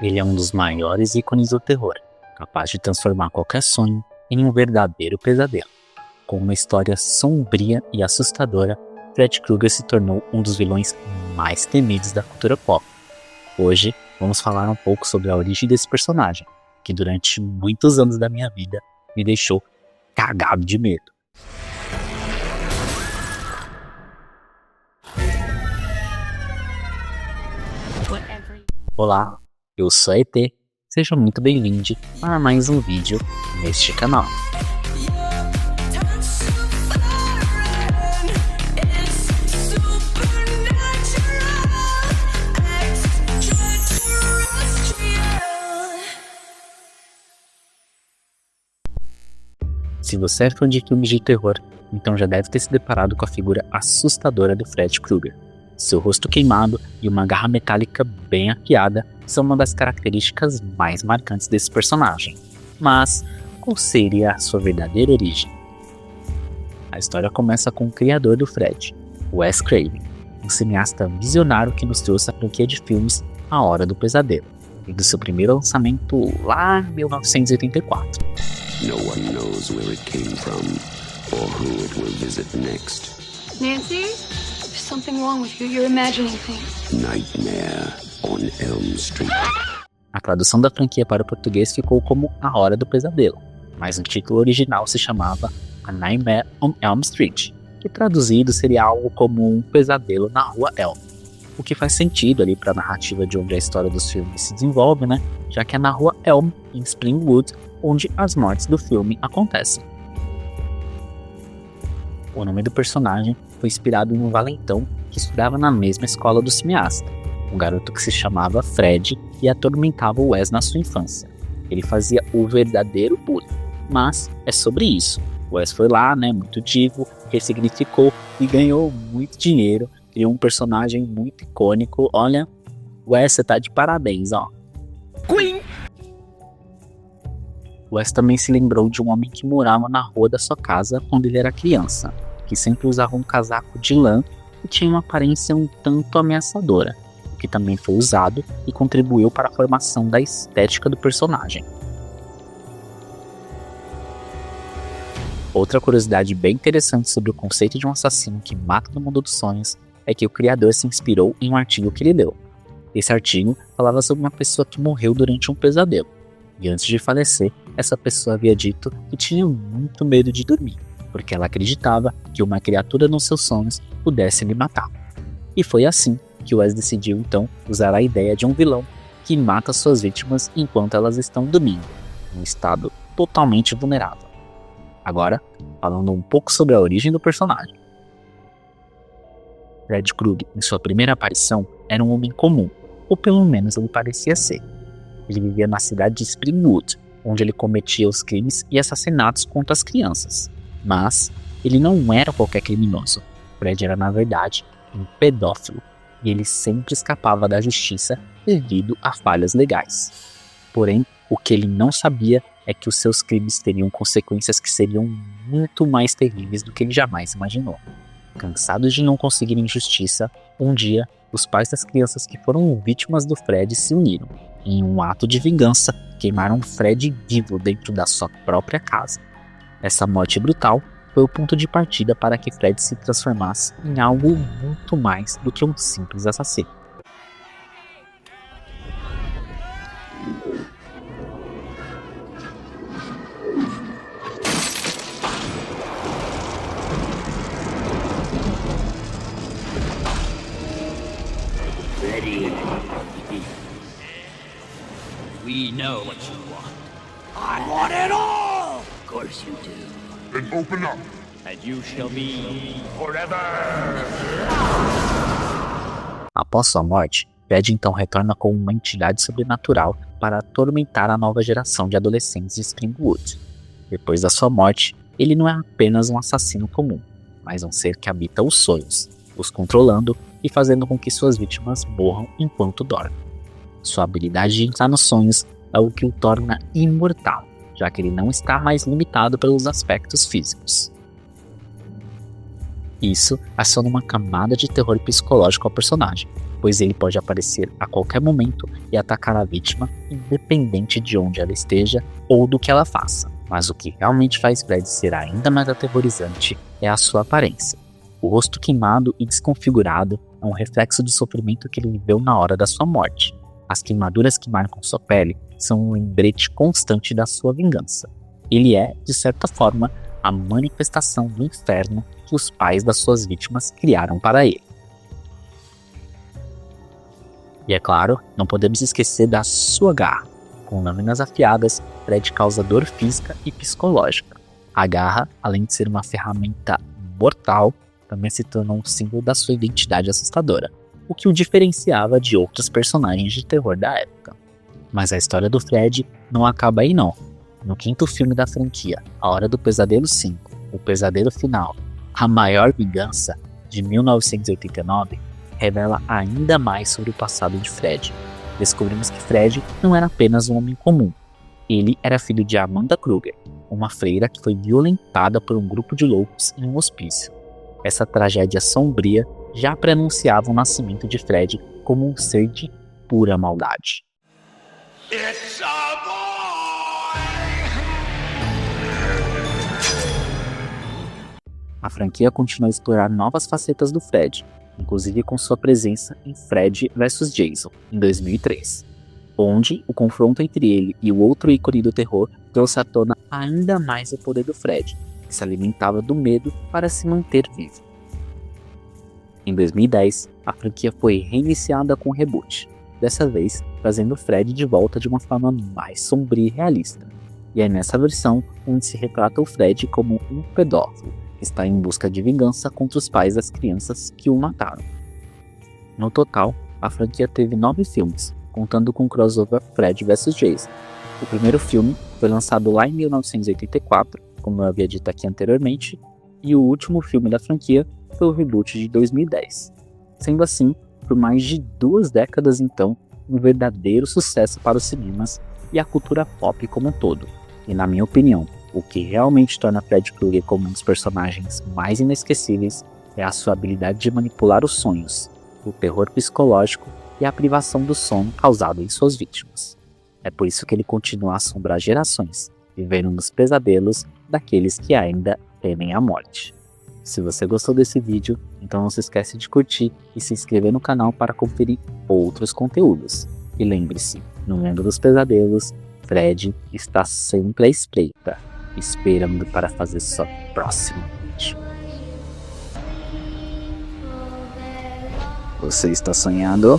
Ele é um dos maiores ícones do terror, capaz de transformar qualquer sonho em um verdadeiro pesadelo. Com uma história sombria e assustadora, Fred Krueger se tornou um dos vilões mais temidos da cultura pop. Hoje, vamos falar um pouco sobre a origem desse personagem, que durante muitos anos da minha vida me deixou cagado de medo. Olá, eu sou a ET, seja muito bem-vindo a mais um vídeo neste canal. Se você é fã de filmes de terror, então já deve ter se deparado com a figura assustadora do Fred Krueger. Seu rosto queimado e uma garra metálica bem afiada são uma das características mais marcantes desse personagem. Mas, qual seria a sua verdadeira origem? A história começa com o criador do Fred, Wes Craven, um cineasta visionário que nos trouxe a franquia de filmes A Hora do Pesadelo, e do seu primeiro lançamento lá em 1984. No one knows where it came from or who it will visit next. Nancy? There's something wrong with you. You're imagining things. Nightmare on Elm Street. A tradução da franquia para o português ficou como A Hora do Pesadelo, mas o título original se chamava A Nightmare on Elm Street, que traduzido seria algo como um pesadelo na rua Elm. O que faz sentido ali para a narrativa de onde a história dos filmes se desenvolve, né? Já que é na rua Elm, em Springwood, onde as mortes do filme acontecem. O nome do personagem foi inspirado em um valentão que estudava na mesma escola do cineasta, um garoto que se chamava Fred e atormentava o Wes na sua infância. Ele fazia o verdadeiro bullying, mas é sobre isso. O Wes foi lá, muito divo, ressignificou e ganhou muito dinheiro, criou um personagem muito icônico. Olha, Wes, você tá de parabéns, ó. Queen! Wes também se lembrou de um homem que morava na rua da sua casa quando ele era criança, que sempre usava um casaco de lã e tinha uma aparência um tanto ameaçadora, o que também foi usado e contribuiu para a formação da estética do personagem. Outra curiosidade bem interessante sobre o conceito de um assassino que mata no mundo dos sonhos é que o criador se inspirou em um artigo que ele leu. Esse artigo falava sobre uma pessoa que morreu durante um pesadelo. E antes de falecer, essa pessoa havia dito que tinha muito medo de dormir, porque ela acreditava que uma criatura nos seus sonhos pudesse lhe matar. E foi assim que Wes decidiu então usar a ideia de um vilão que mata suas vítimas enquanto elas estão dormindo, em um estado totalmente vulnerável. Agora, falando um pouco sobre a origem do personagem. Fred Krueger, em sua primeira aparição, era um homem comum, ou pelo menos ele parecia ser. Ele vivia na cidade de Springwood, onde ele cometia os crimes e assassinatos contra as crianças. Mas ele não era qualquer criminoso. Fred era, na verdade, um pedófilo, e ele sempre escapava da justiça devido a falhas legais. Porém, o que ele não sabia é que os seus crimes teriam consequências que seriam muito mais terríveis do que ele jamais imaginou. Cansados de não conseguirem justiça, um dia, os pais das crianças que foram vítimas do Fred se uniram. Em um ato de vingança, queimaram Fred vivo dentro da sua própria casa. Essa morte brutal foi o ponto de partida para que Fred se transformasse em algo muito mais do que um simples assassino. Ready. We know what you want. I want it all! Of course you do. Then open up. And you shall be Forever! Após sua morte, Fred então retorna como uma entidade sobrenatural para atormentar a nova geração de adolescentes de Springwood. Depois da sua morte, ele não é apenas um assassino comum, mas um ser que habita os sonhos, os controlando e fazendo com que suas vítimas morram enquanto dormem. Sua habilidade de entrar nos sonhos é o que o torna imortal, já que ele não está mais limitado pelos aspectos físicos. Isso aciona uma camada de terror psicológico ao personagem, pois ele pode aparecer a qualquer momento e atacar a vítima, independente de onde ela esteja ou do que ela faça. Mas o que realmente faz Fred ser ainda mais aterrorizante é a sua aparência. O rosto queimado e desconfigurado é um reflexo do sofrimento que ele viveu na hora da sua morte. As queimaduras que marcam sua pele são um lembrete constante da sua vingança. Ele é, de certa forma, a manifestação do inferno que os pais das suas vítimas criaram para ele. E é claro, não podemos esquecer da sua garra. Com lâminas afiadas, Fred causa dor física e psicológica. A garra, além de ser uma ferramenta mortal, também se tornou um símbolo da sua identidade assustadora, o que o diferenciava de outros personagens de terror da época. Mas a história do Fred não acaba aí não. No quinto filme da franquia, A Hora do Pesadelo 5, O Pesadelo Final, A Maior Vingança, de 1989, revela ainda mais sobre o passado de Fred. Descobrimos que Fred não era apenas um homem comum. Ele era filho de Amanda Kruger, uma freira que foi violentada por um grupo de loucos em um hospício. Essa tragédia sombria já preanunciava o nascimento de Fred como um ser de pura maldade. It's a boy! A franquia continua a explorar novas facetas do Fred, inclusive com sua presença em Fred vs Jason, em 2003, onde o confronto entre ele e o outro ícone do terror trouxe à tona ainda mais o poder do Fred, que se alimentava do medo para se manter vivo. Em 2010, a franquia foi reiniciada com um reboot, dessa vez trazendo Fred de volta de uma forma mais sombria e realista. E é nessa versão onde se retrata o Fred como um pedófilo, que está em busca de vingança contra os pais das crianças que o mataram. No total, a franquia teve 9 filmes, contando com o crossover Fred vs Jason. O primeiro filme foi lançado lá em 1984, como eu havia dito aqui anteriormente, e o último filme da franquia foi o reboot de 2010. Sendo assim, por mais de 2 décadas então, um verdadeiro sucesso para os cinemas e a cultura pop como um todo. E na minha opinião, o que realmente torna Fred Krueger como um dos personagens mais inesquecíveis é a sua habilidade de manipular os sonhos, o terror psicológico e a privação do sono causado em suas vítimas. É por isso que ele continua a assombrar gerações, vivendo nos pesadelos daqueles que ainda temem a morte. Se você gostou desse vídeo, então não se esquece de curtir e se inscrever no canal para conferir outros conteúdos. E lembre-se, no mundo dos pesadelos, Fred está sempre à espreita, esperando para fazer sua próxima vídeo. Você está sonhando?